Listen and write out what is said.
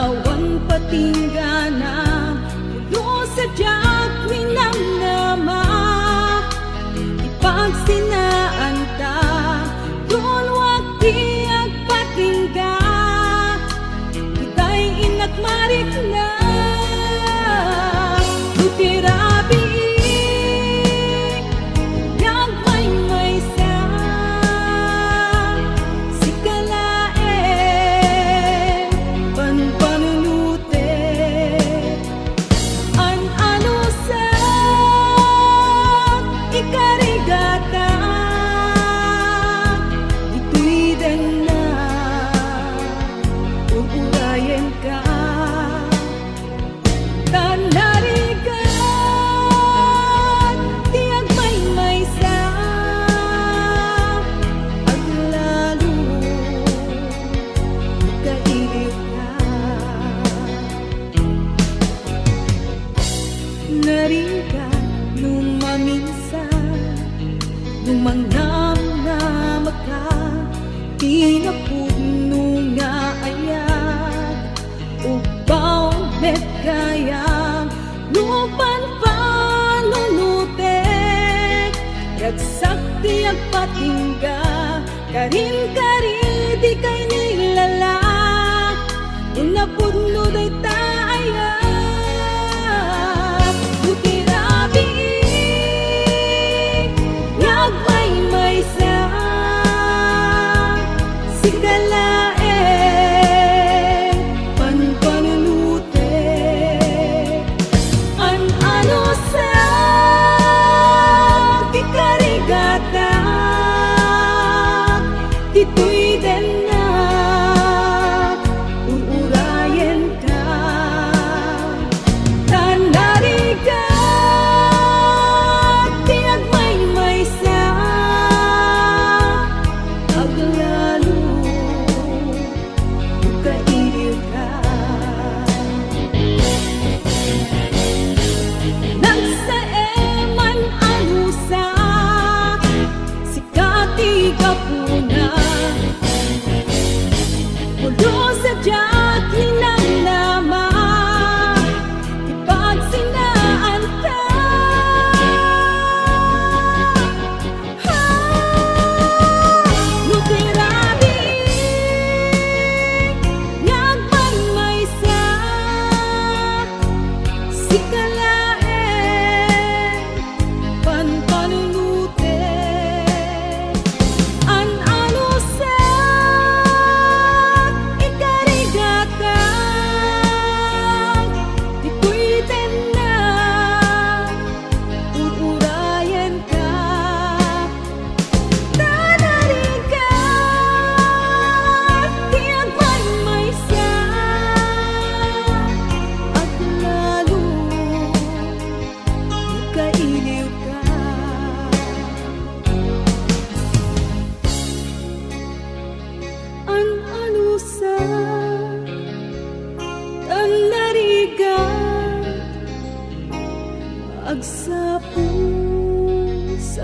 awan patinggana, pulo sa diyak minamnama, ipagsinaan ta, doon wakti agpatingga, ita'y inakmarik na. Narika nung maminsan, nung mangnamnama ka, tinapuno nga ayat, ubaw met kayang lupan panunutek, ragsakti agpatingga, karin-kari di kay nilalak, unapuno day taayat. Ito'y din na uurayan ka, tanarigat tiyag may sa aglalo kailiw ka. Nagsaeman anusa sikati kapuna, pulo sa diyak minamnama, ipagsinaan ka. Lukirabi ngagman may sa sikalaen panpanunute, an-ano sa agsapong sa